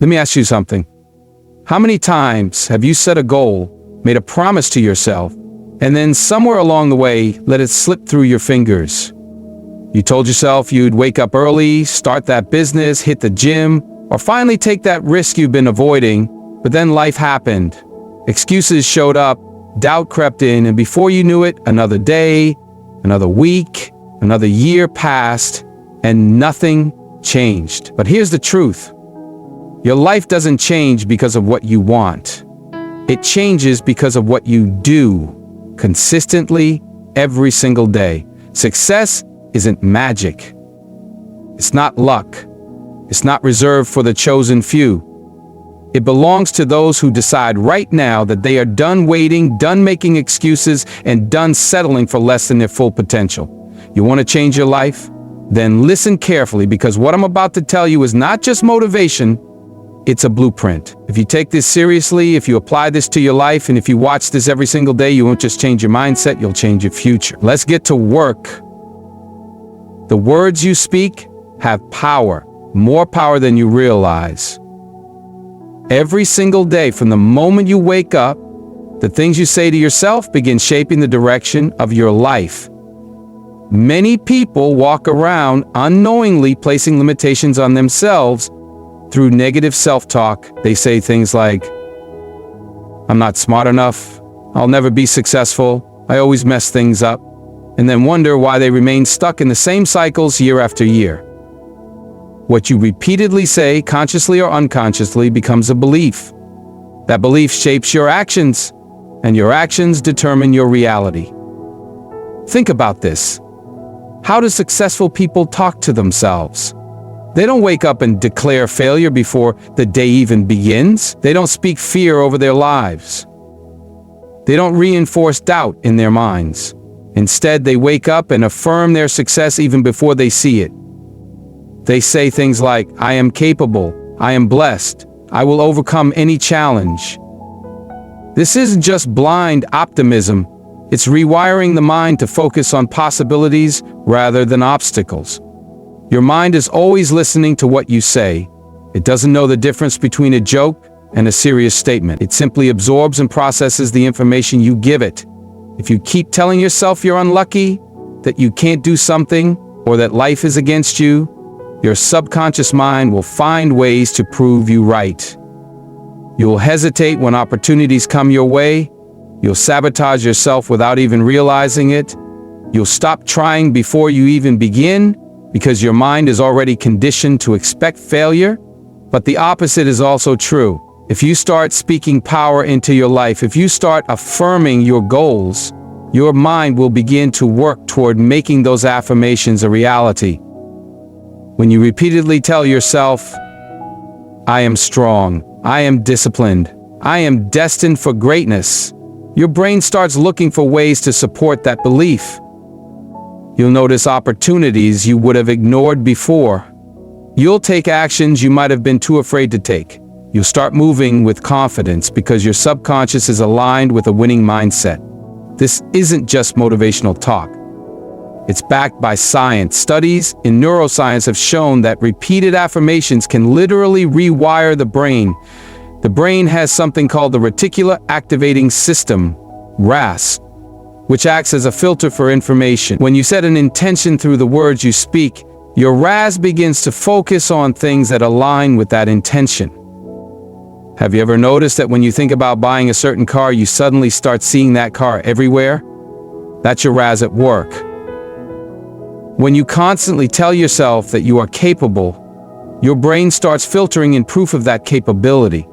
Let me ask you something. How many times have you set a goal, made a promise to yourself, and then somewhere along the way, let it slip through your fingers? You told yourself you'd wake up early, start that business, hit the gym, or finally take that risk you've been avoiding, but then life happened. Excuses showed up, doubt crept in, and before you knew it, another day, another week, another year passed, and nothing changed. But here's the truth. Your life doesn't change because of what you want. It changes because of what you do, consistently, every single day. Success isn't magic. It's not luck. It's not reserved for the chosen few. It belongs to those who decide right now that they are done waiting, done making excuses, and done settling for less than their full potential. You want to change your life? Then listen carefully, because what I'm about to tell you is not just motivation, it's a blueprint. If you take this seriously, if you apply this to your life, and if you watch this every single day, you won't just change your mindset, you'll change your future. Let's get to work. The words you speak have power, more power than you realize. Every single day, from the moment you wake up, the things you say to yourself begin shaping the direction of your life. Many people walk around unknowingly placing limitations on themselves through negative self-talk. They say things like, "I'm not smart enough, I'll never be successful, I always mess things up," and then wonder why they remain stuck in the same cycles year after year. What you repeatedly say, consciously or unconsciously, becomes a belief. That belief shapes your actions, and your actions determine your reality. Think about this. How do successful people talk to themselves? They don't wake up and declare failure before the day even begins. They don't speak fear over their lives. They don't reinforce doubt in their minds. Instead, they wake up and affirm their success even before they see it. They say things like, "I am capable, I am blessed, I will overcome any challenge." This isn't just blind optimism. It's rewiring the mind to focus on possibilities rather than obstacles. Your mind is always listening to what you say. It doesn't know the difference between a joke and a serious statement. It simply absorbs and processes the information you give it. If you keep telling yourself you're unlucky, that you can't do something, or that life is against you, your subconscious mind will find ways to prove you right. You'll hesitate when opportunities come your way. You'll sabotage yourself without even realizing it. You'll stop trying before you even begin, because your mind is already conditioned to expect failure. But the opposite is also true. If you start speaking power into your life, if you start affirming your goals, your mind will begin to work toward making those affirmations a reality. When you repeatedly tell yourself, "I am strong, I am disciplined, I am destined for greatness," your brain starts looking for ways to support that belief. You'll notice opportunities you would have ignored before. You'll take actions you might have been too afraid to take. You'll start moving with confidence because your subconscious is aligned with a winning mindset. This isn't just motivational talk. It's backed by science. Studies in neuroscience have shown that repeated affirmations can literally rewire the brain. The brain has something called the reticular activating system, RAS, which acts as a filter for information. When you set an intention through the words you speak, your RAS begins to focus on things that align with that intention. Have you ever noticed that when you think about buying a certain car, you suddenly start seeing that car everywhere? That's your RAS at work. When you constantly tell yourself that you are capable, your brain starts filtering in proof of that capability.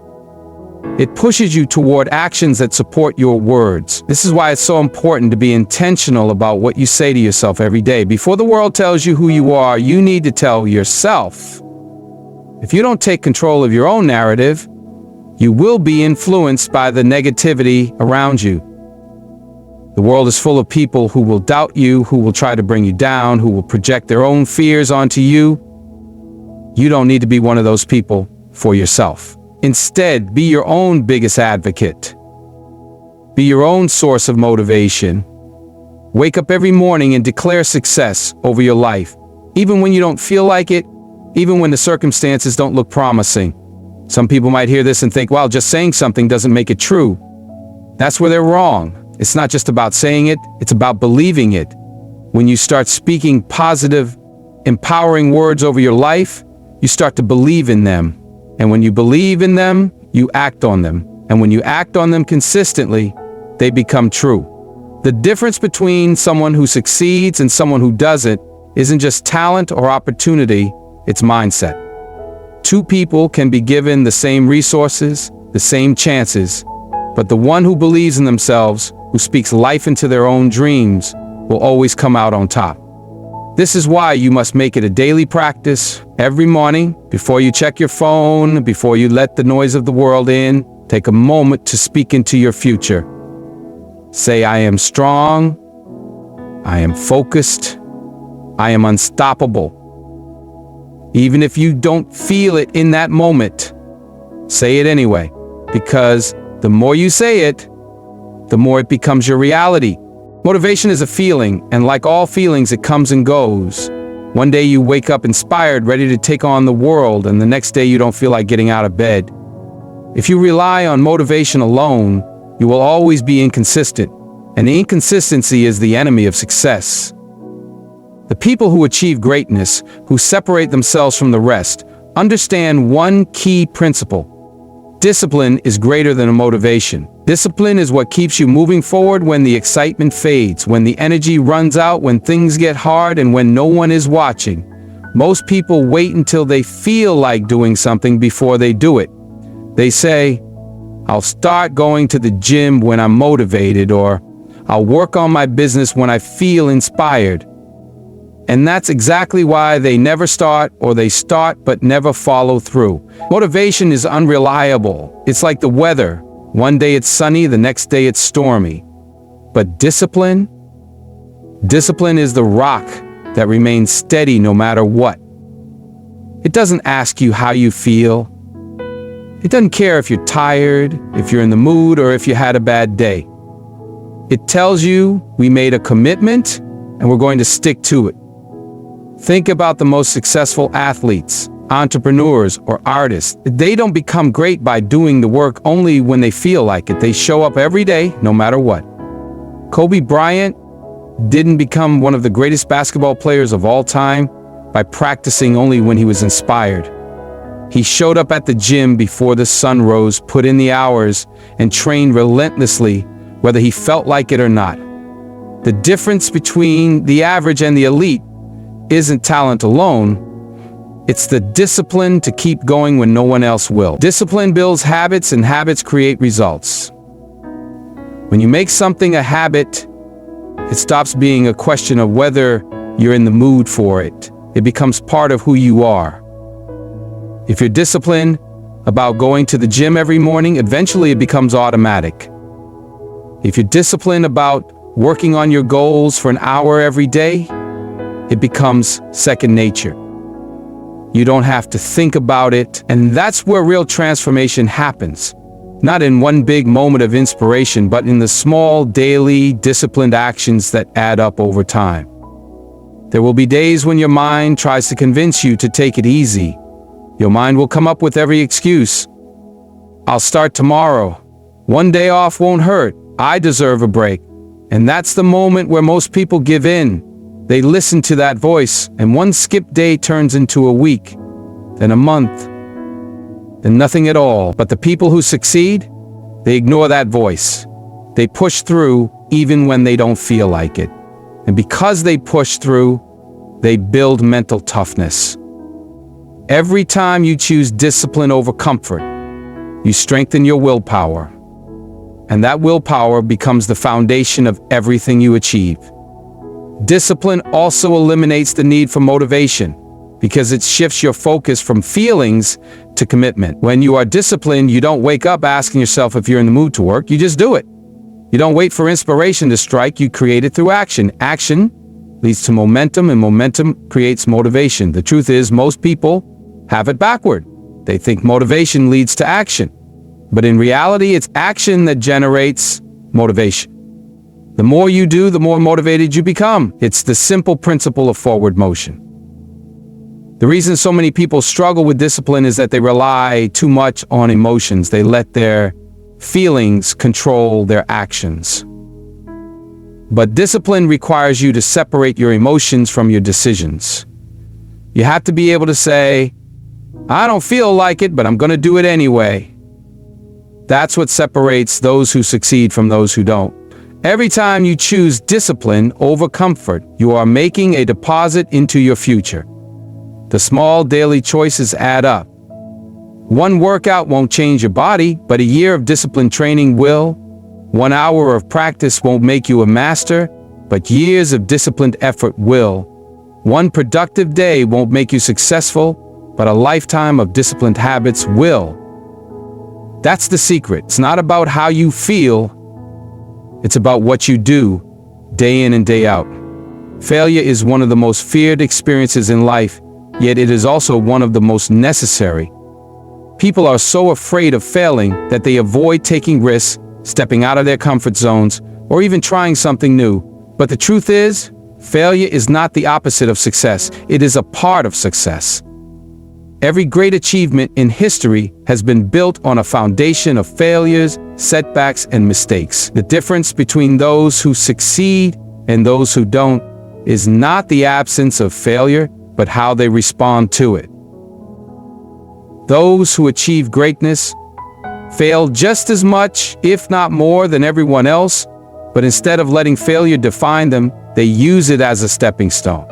It pushes you toward actions that support your words. This is why it's so important to be intentional about what you say to yourself every day. Before the world tells you who you are, you need to tell yourself. If you don't take control of your own narrative, you will be influenced by the negativity around you. The world is full of people who will doubt you, who will try to bring you down, who will project their own fears onto you. You don't need to be one of those people for yourself. Instead, be your own biggest advocate. Be your own source of motivation. Wake up every morning and declare success over your life, even when you don't feel like it, even when the circumstances don't look promising. Some people might hear this and think, well, just saying something doesn't make it true. That's where they're wrong. It's not just about saying it, it's about believing it. When you start speaking positive, empowering words over your life, you start to believe in them. And when you believe in them, you act on them. And when you act on them consistently, they become true. The difference between someone who succeeds and someone who doesn't isn't just talent or opportunity, it's mindset. Two people can be given the same resources, the same chances, but the one who believes in themselves, who speaks life into their own dreams, will always come out on top. This is why you must make it a daily practice. Every morning, before you check your phone, before you let the noise of the world in, take a moment to speak into your future. Say, I am strong, I am focused, I am unstoppable. Even if you don't feel it in that moment, say it anyway, because the more you say it, the more it becomes your reality. Motivation is a feeling, and like all feelings, it comes and goes. One day you wake up inspired, ready to take on the world, and the next day you don't feel like getting out of bed. If you rely on motivation alone, you will always be inconsistent, and inconsistency is the enemy of success. The people who achieve greatness, who separate themselves from the rest, understand one key principle. Discipline is greater than a motivation. Discipline is what keeps you moving forward when the excitement fades, when the energy runs out, when things get hard, and when no one is watching. Most people wait until they feel like doing something before they do it. They say, I'll start going to the gym when I'm motivated, or I'll work on my business when I feel inspired. And that's exactly why they never start, or they start but never follow through. Motivation is unreliable. It's like the weather. One day it's sunny, the next day it's stormy. But discipline? Discipline is the rock that remains steady no matter what. It doesn't ask you how you feel. It doesn't care if you're tired, if you're in the mood, or if you had a bad day. It tells you we made a commitment and we're going to stick to it. Think about the most successful athletes, entrepreneurs, or artists. They don't become great by doing the work only when they feel like it. They show up every day, no matter what. Kobe Bryant didn't become one of the greatest basketball players of all time by practicing only when he was inspired. He showed up at the gym before the sun rose, put in the hours, and trained relentlessly, whether he felt like it or not. The difference between the average and the elite isn't talent alone, it's the discipline to keep going when no one else will. Discipline builds habits, and habits create results. When you make something a habit, it stops being a question of whether you're in the mood for it. It becomes part of who you are. If you're disciplined about going to the gym every morning, eventually it becomes automatic. If you're disciplined about working on your goals for an hour every day, it becomes second nature. You don't have to think about it, and that's where real transformation happens. Not in one big moment of inspiration, but in the small, daily, disciplined actions that add up over time. There will be days when your mind tries to convince you to take it easy. Your mind will come up with every excuse. I'll start tomorrow. One day off won't hurt. I deserve a break. And that's the moment where most people give in. They listen to that voice, and one skip day turns into a week, then a month, then nothing at all. But the people who succeed, they ignore that voice. They push through even when they don't feel like it. And because they push through, they build mental toughness. Every time you choose discipline over comfort, you strengthen your willpower. And that willpower becomes the foundation of everything you achieve. Discipline also eliminates the need for motivation because it shifts your focus from feelings to commitment. When you are disciplined, you don't wake up asking yourself if you're in the mood to work, you just do it. You don't wait for inspiration to strike, you create it through action. Action leads to momentum, and momentum creates motivation. The truth is, most people have it backward. They think motivation leads to action. But in reality, it's action that generates motivation. The more you do, the more motivated you become. It's the simple principle of forward motion. The reason so many people struggle with discipline is that they rely too much on emotions. They let their feelings control their actions. But discipline requires you to separate your emotions from your decisions. You have to be able to say, I don't feel like it, but I'm going to do it anyway. That's what separates those who succeed from those who don't. Every time you choose discipline over comfort, you are making a deposit into your future. The small daily choices add up. One workout won't change your body, but a year of disciplined training will. 1 hour of practice won't make you a master, but years of disciplined effort will. One productive day won't make you successful, but a lifetime of disciplined habits will. That's the secret. It's not about how you feel. It's about what you do, day in and day out. Failure is one of the most feared experiences in life, yet it is also one of the most necessary. People are so afraid of failing that they avoid taking risks, stepping out of their comfort zones, or even trying something new. But the truth is, failure is not the opposite of success. It is a part of success. Every great achievement in history has been built on a foundation of failures, setbacks, and mistakes. The difference between those who succeed and those who don't is not the absence of failure, but how they respond to it. Those who achieve greatness fail just as much, if not more, than everyone else, but instead of letting failure define them, they use it as a stepping stone.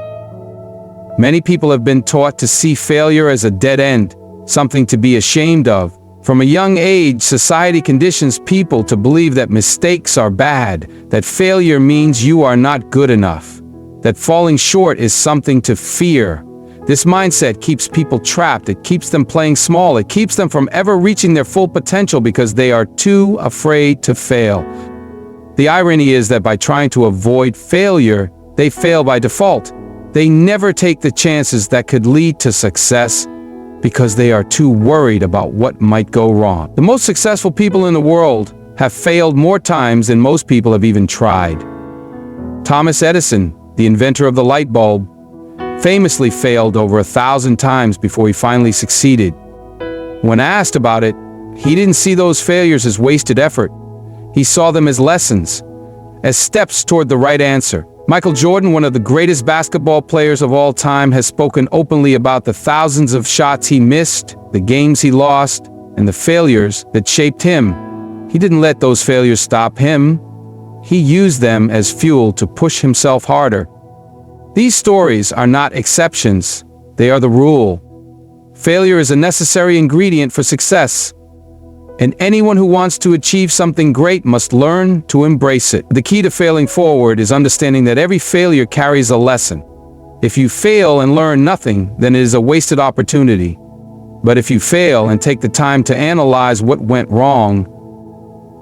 Many people have been taught to see failure as a dead end, something to be ashamed of. From a young age, society conditions people to believe that mistakes are bad, that failure means you are not good enough, that falling short is something to fear. This mindset keeps people trapped. It keeps them playing small. It keeps them from ever reaching their full potential because they are too afraid to fail. The irony is that by trying to avoid failure, they fail by default. They never take the chances that could lead to success because they are too worried about what might go wrong. The most successful people in the world have failed more times than most people have even tried. Thomas Edison, the inventor of the light bulb, famously failed over 1,000 times before he finally succeeded. When asked about it, he didn't see those failures as wasted effort. He saw them as lessons, as steps toward the right answer. Michael Jordan, one of the greatest basketball players of all time, has spoken openly about the thousands of shots he missed, the games he lost, and the failures that shaped him. He didn't let those failures stop him. He used them as fuel to push himself harder. These stories are not exceptions, they are the rule. Failure is a necessary ingredient for success, and anyone who wants to achieve something great must learn to embrace it. The key to failing forward is understanding that every failure carries a lesson. If you fail and learn nothing, then it is a wasted opportunity. But if you fail and take the time to analyze what went wrong,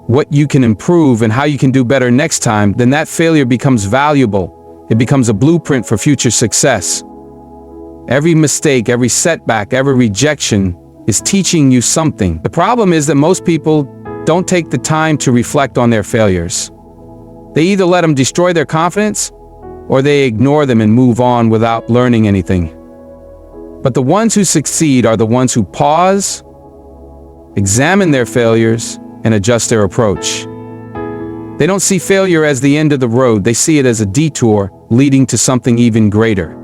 what you can improve, and how you can do better next time, then that failure becomes valuable. It becomes a blueprint for future success. Every mistake, every setback, every rejection is teaching you something. The problem is that most people don't take the time to reflect on their failures. They either let them destroy their confidence, or they ignore them and move on without learning anything. But the ones who succeed are the ones who pause, examine their failures, and adjust their approach. They don't see failure as the end of the road. They see it as a detour leading to something even greater.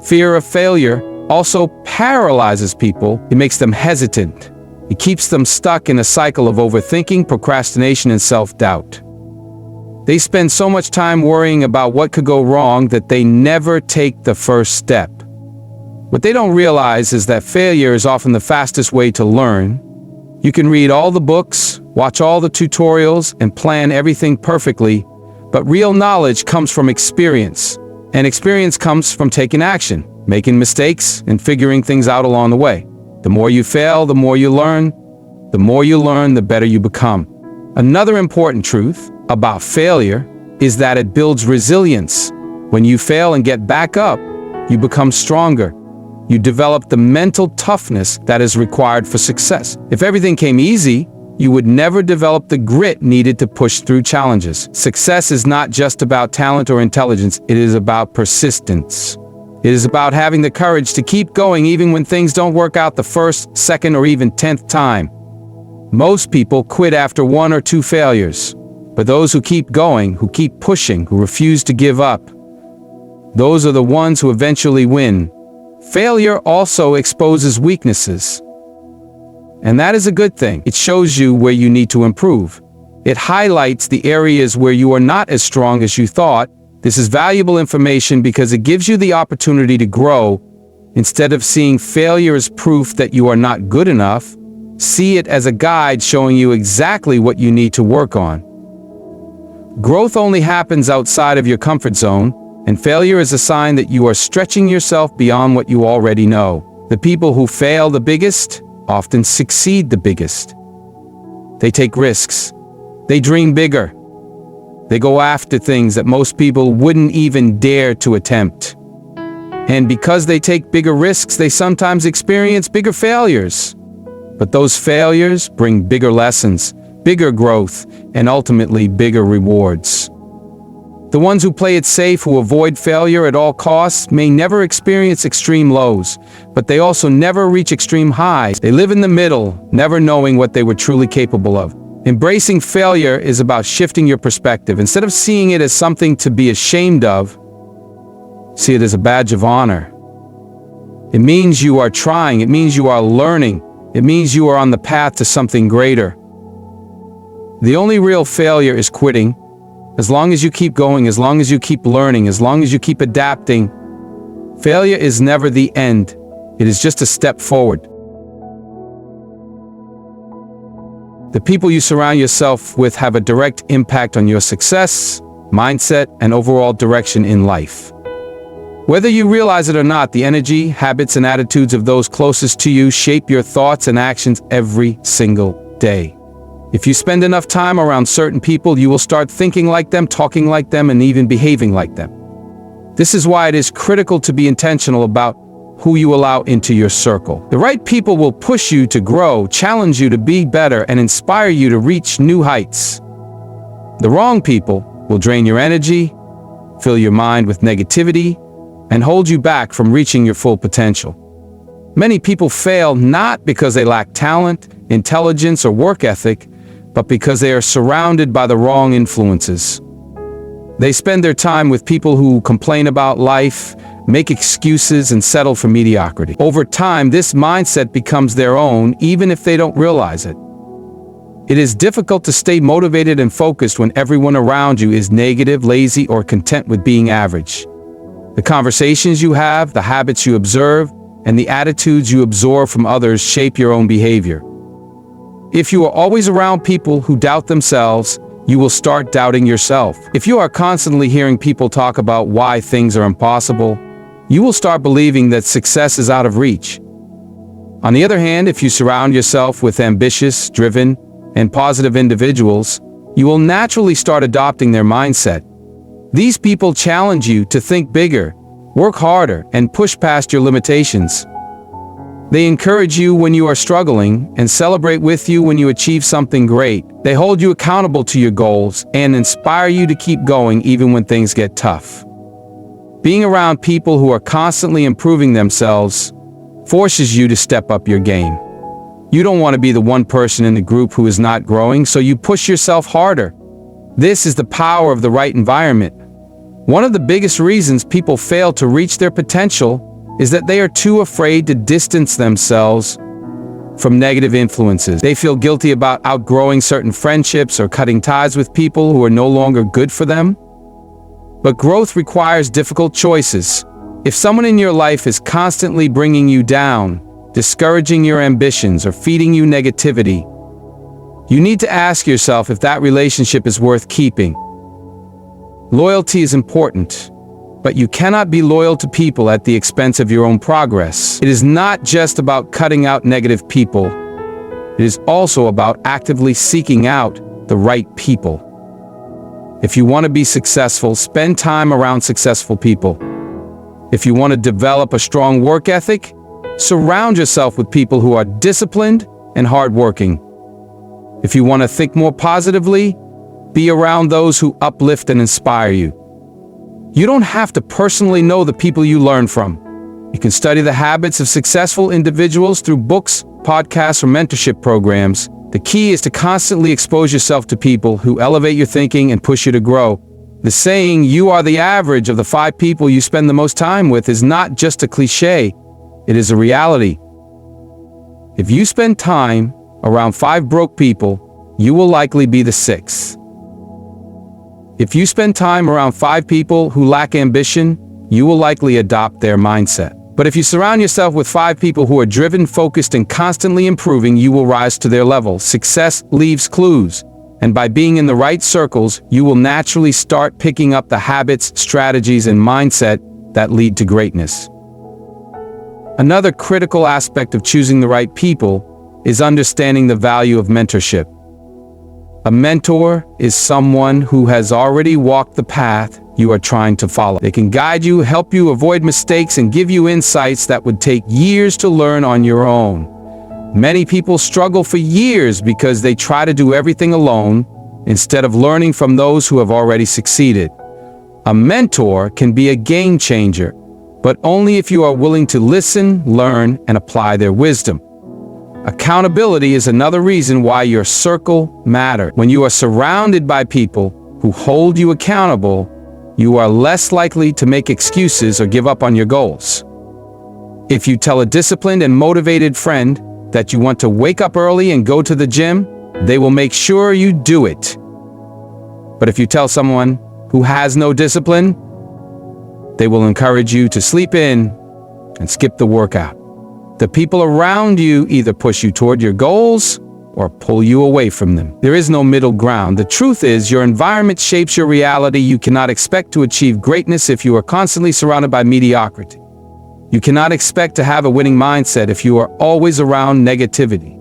Fear of failure also paralyzes people. It makes them hesitant. It keeps them stuck in a cycle of overthinking, procrastination, and self-doubt. They spend so much time worrying about what could go wrong that they never take the first step. What they don't realize is that failure is often the fastest way to learn. You can read all the books, watch all the tutorials, and plan everything perfectly, but real knowledge comes from experience, and experience comes from taking action, making mistakes, and figuring things out along the way. The more you fail, the more you learn. The more you learn, the better you become. Another important truth about failure is that it builds resilience. When you fail and get back up, you become stronger. You develop the mental toughness that is required for success. If everything came easy, you would never develop the grit needed to push through challenges. Success is not just about talent or intelligence, it is about persistence. It is about having the courage to keep going even when things don't work out the first, second, or even 10th time. Most people quit after 1 or 2 failures, but those who keep going, who keep pushing, who refuse to give up, those are the ones who eventually win. Failure also exposes weaknesses. And that is a good thing. It shows you where you need to improve. It highlights the areas where you are not as strong as you thought. This is valuable information because it gives you the opportunity to grow. Instead of seeing failure as proof that you are not good enough, see it as a guide showing you exactly what you need to work on. Growth only happens outside of your comfort zone, and failure is a sign that you are stretching yourself beyond what you already know. The people who fail the biggest often succeed the biggest. They take risks. They dream bigger. They go after things that most people wouldn't even dare to attempt. And because they take bigger risks, they sometimes experience bigger failures. But those failures bring bigger lessons, bigger growth, and ultimately bigger rewards. The ones who play it safe, who avoid failure at all costs, may never experience extreme lows, but they also never reach extreme highs. They live in the middle, never knowing what they were truly capable of. Embracing failure is about shifting your perspective. Instead of seeing it as something to be ashamed of, see it as a badge of honor. It means you are trying. It means you are learning. It means you are on the path to something greater. The only real failure is quitting. As long as you keep going, as long as you keep learning, as long as you keep adapting, failure is never the end. It is just a step forward. The people you surround yourself with have a direct impact on your success, mindset, and overall direction in life. Whether you realize it or not, the energy, habits, and attitudes of those closest to you shape your thoughts and actions every single day. If you spend enough time around certain people, you will start thinking like them, talking like them, and even behaving like them. This is why it is critical to be intentional about who you allow into your circle. The right people will push you to grow, challenge you to be better, and inspire you to reach new heights. The wrong people will drain your energy, fill your mind with negativity, and hold you back from reaching your full potential. Many people fail not because they lack talent, intelligence, or work ethic, but because they are surrounded by the wrong influences. They spend their time with people who complain about life, make excuses, and settle for mediocrity. Over time, this mindset becomes their own, even if they don't realize it. It is difficult to stay motivated and focused when everyone around you is negative, lazy, or content with being average. The conversations you have, the habits you observe, and the attitudes you absorb from others shape your own behavior. If you are always around people who doubt themselves, you will start doubting yourself. If you are constantly hearing people talk about why things are impossible, you will start believing that success is out of reach. On the other hand, if you surround yourself with ambitious, driven, and positive individuals, you will naturally start adopting their mindset. These people challenge you to think bigger, work harder, and push past your limitations. They encourage you when you are struggling and celebrate with you when you achieve something great. They hold you accountable to your goals and inspire you to keep going even when things get tough. Being around people who are constantly improving themselves forces you to step up your game. You don't want to be the one person in the group who is not growing, so you push yourself harder. This is the power of the right environment. One of the biggest reasons people fail to reach their potential is that they are too afraid to distance themselves from negative influences. They feel guilty about outgrowing certain friendships or cutting ties with people who are no longer good for them. But growth requires difficult choices. If someone in your life is constantly bringing you down, discouraging your ambitions, or feeding you negativity, you need to ask yourself if that relationship is worth keeping. Loyalty is important, but you cannot be loyal to people at the expense of your own progress. It is not just about cutting out negative people. It is also about actively seeking out the right people. If you want to be successful, spend time around successful people. If you want to develop a strong work ethic, surround yourself with people who are disciplined and hardworking. If you want to think more positively, be around those who uplift and inspire you. You don't have to personally know the people you learn from, You can study the habits of successful individuals through books, podcasts, or mentorship programs. The key is to constantly expose yourself to people who elevate your thinking and push you to grow. The saying, "You are the average of the 5 people you spend the most time with," is not just a cliche, it is a reality. If you spend time around 5 broke people, you will likely be the 6th. If you spend time around 5 people who lack ambition, you will likely adopt their mindset. But if you surround yourself with 5 people who are driven, focused, and constantly improving, you will rise to their level. Success leaves clues, and by being in the right circles, you will naturally start picking up the habits, strategies, and mindset that lead to greatness. Another critical aspect of choosing the right people is understanding the value of mentorship. A mentor is someone who has already walked the path you are trying to follow. They can guide you, help you avoid mistakes, and give you insights that would take years to learn on your own. Many people struggle for years because they try to do everything alone instead of learning from those who have already succeeded. A mentor can be a game changer, but only if you are willing to listen, learn, and apply their wisdom. Accountability is another reason why your circle matters. When you are surrounded by people who hold you accountable, you are less likely to make excuses or give up on your goals. If you tell a disciplined and motivated friend that you want to wake up early and go to the gym, they will make sure you do it. But if you tell someone who has no discipline, they will encourage you to sleep in and skip the workout. The people around you either push you toward your goals or pull you away from them. There is no middle ground. The truth is, your environment shapes your reality. You cannot expect to achieve greatness if you are constantly surrounded by mediocrity. You cannot expect to have a winning mindset if you are always around negativity.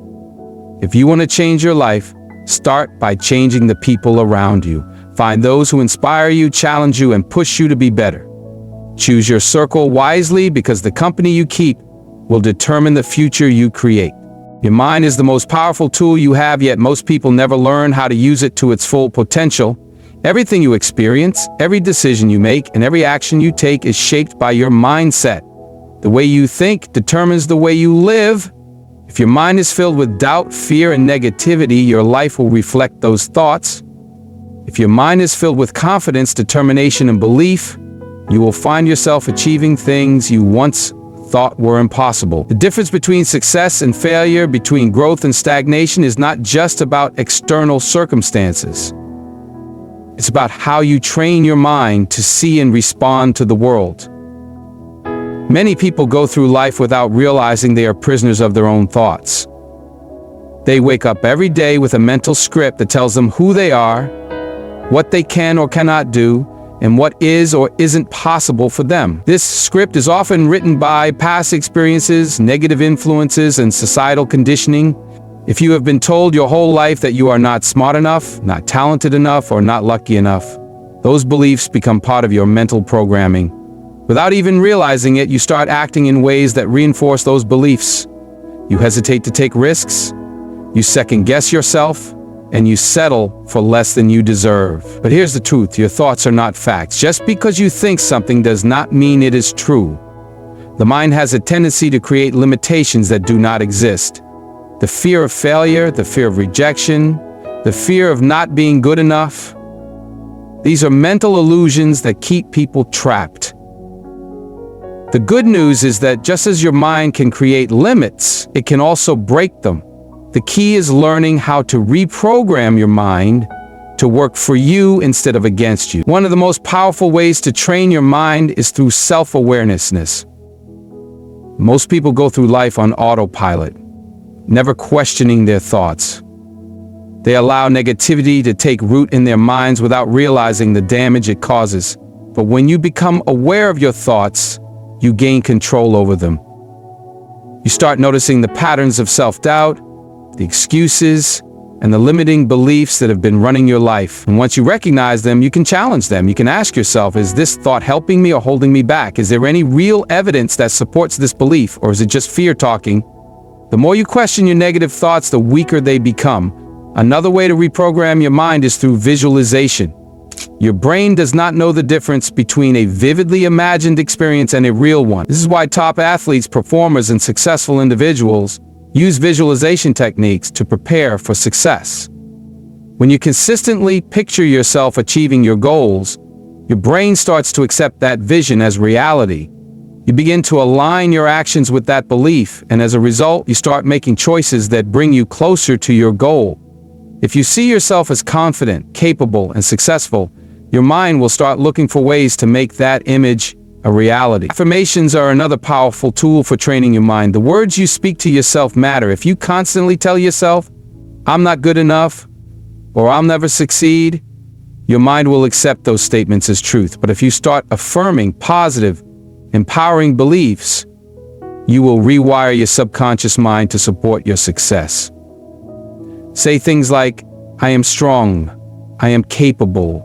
If you want to change your life, start by changing the people around you. Find those who inspire you, challenge you, and push you to be better. Choose your circle wisely, because the company you keep will determine the future you create. Your mind is the most powerful tool you have, yet most people never learn how to use it to its full potential. Everything you experience, every decision you make, and every action you take is shaped by your mindset. The way you think determines the way you live. If your mind is filled with doubt, fear, and negativity, your life will reflect those thoughts. If your mind is filled with confidence, determination, and belief, you will find yourself achieving things you once thought were impossible. The difference between success and failure, between growth and stagnation, is not just about external circumstances. It's about how you train your mind to see and respond to the world. Many people go through life without realizing they are prisoners of their own thoughts. They wake up every day with a mental script that tells them who they are, what they can or cannot do, and what is or isn't possible for them. This script is often written by past experiences, negative influences, and societal conditioning. If you have been told your whole life that you are not smart enough, not talented enough, or not lucky enough, those beliefs become part of your mental programming. Without even realizing it, you start acting in ways that reinforce those beliefs. You hesitate to take risks, you second-guess yourself, and you settle for less than you deserve. But here's the truth: your thoughts are not facts. Just because you think something does not mean it is true. The mind has a tendency to create limitations that do not exist. The fear of failure, the fear of rejection, the fear of not being good enough. These are mental illusions that keep people trapped. The good news is that just as your mind can create limits, it can also break them. The key is learning how to reprogram your mind to work for you instead of against you. One of the most powerful ways to train your mind is through self-awareness. Most people go through life on autopilot, never questioning their thoughts. They allow negativity to take root in their minds without realizing the damage it causes. But when you become aware of your thoughts, you gain control over them. You start noticing the patterns of self-doubt, the excuses, and the limiting beliefs that have been running your life. And once you recognize them, you can challenge them. You can ask yourself, is this thought helping me or holding me back? Is there any real evidence that supports this belief, or is it just fear talking? The more you question your negative thoughts, the weaker they become. Another way to reprogram your mind is through visualization. Your brain does not know the difference between a vividly imagined experience and a real one. This is why top athletes, performers, and successful individuals use visualization techniques to prepare for success. When you consistently picture yourself achieving your goals, your brain starts to accept that vision as reality. You begin to align your actions with that belief, and as a result, you start making choices that bring you closer to your goal. If you see yourself as confident, capable, and successful, your mind will start looking for ways to make that image a reality. Affirmations are another powerful tool for training your mind. The words you speak to yourself matter. If you constantly tell yourself, "I'm not good enough," or "I'll never succeed," your mind will accept those statements as truth. But if you start affirming positive, empowering beliefs, you will rewire your subconscious mind to support your success. Say things like, "I am strong, I am capable,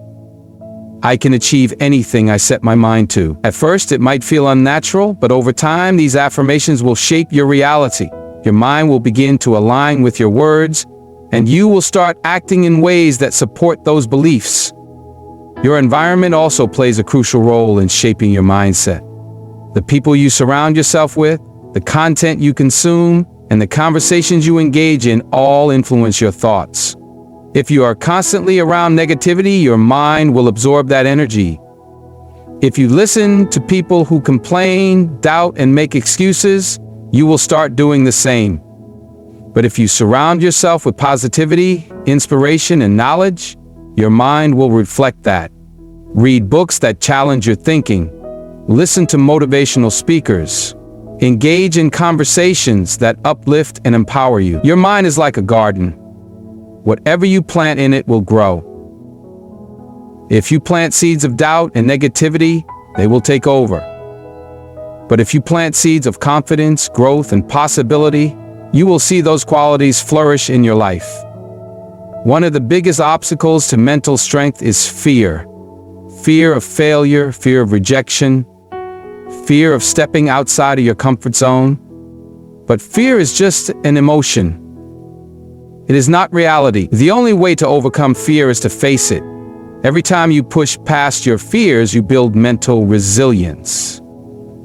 I can achieve anything I set my mind to." At first, it might feel unnatural, but over time, these affirmations will shape your reality. Your mind will begin to align with your words, and you will start acting in ways that support those beliefs. Your environment also plays a crucial role in shaping your mindset. The people you surround yourself with, the content you consume, and the conversations you engage in all influence your thoughts. If you are constantly around negativity, your mind will absorb that energy. If you listen to people who complain, doubt, and make excuses, you will start doing the same. But if you surround yourself with positivity, inspiration, and knowledge, your mind will reflect that. Read books that challenge your thinking. Listen to motivational speakers. Engage in conversations that uplift and empower you. Your mind is like a garden. Whatever you plant in it will grow. If you plant seeds of doubt and negativity, they will take over. But if you plant seeds of confidence, growth, and possibility, you will see those qualities flourish in your life. One of the biggest obstacles to mental strength is fear. Fear of failure, fear of rejection, fear of stepping outside of your comfort zone. But fear is just an emotion. It is not reality. The only way to overcome fear is to face it. Every time you push past your fears, you build mental resilience.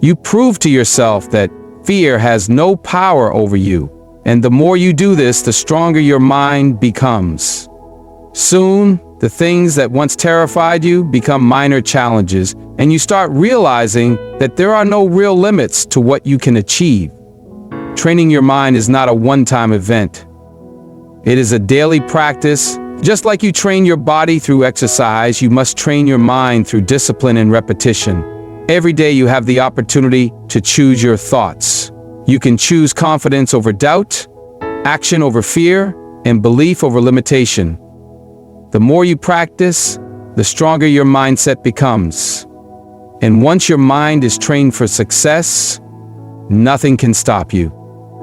You prove to yourself that fear has no power over you. And the more you do this, the stronger your mind becomes. Soon, the things that once terrified you become minor challenges, and you start realizing that there are no real limits to what you can achieve. Training your mind is not a one-time event. It is a daily practice. Just like you train your body through exercise, you must train your mind through discipline and repetition. Every day you have the opportunity to choose your thoughts. You can choose confidence over doubt, action over fear, and belief over limitation. The more you practice, the stronger your mindset becomes. And once your mind is trained for success, nothing can stop you.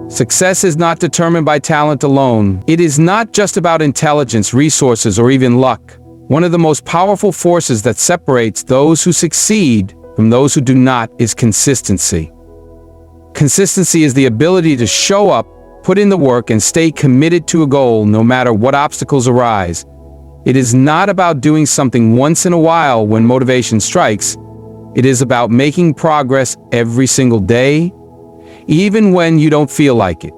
Success is not determined by talent alone. It is not just about intelligence, resources, or even luck. One of the most powerful forces that separates those who succeed from those who do not is consistency. Consistency is the ability to show up, put in the work, and stay committed to a goal no matter what obstacles arise. It is not about doing something once in a while when motivation strikes. It is about making progress every single day, even when you don't feel like it.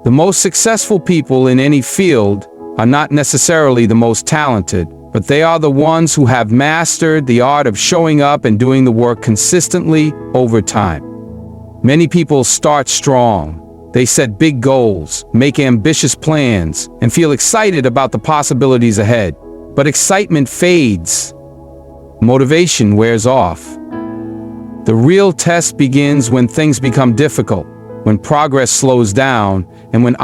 The most successful people in any field are not necessarily the most talented, but they are the ones who have mastered the art of showing up and doing the work consistently over time. Many people start strong. They set big goals, make ambitious plans, and feel excited about the possibilities ahead. But excitement fades. Motivation wears off. The real test begins when things become difficult, when progress slows down, and when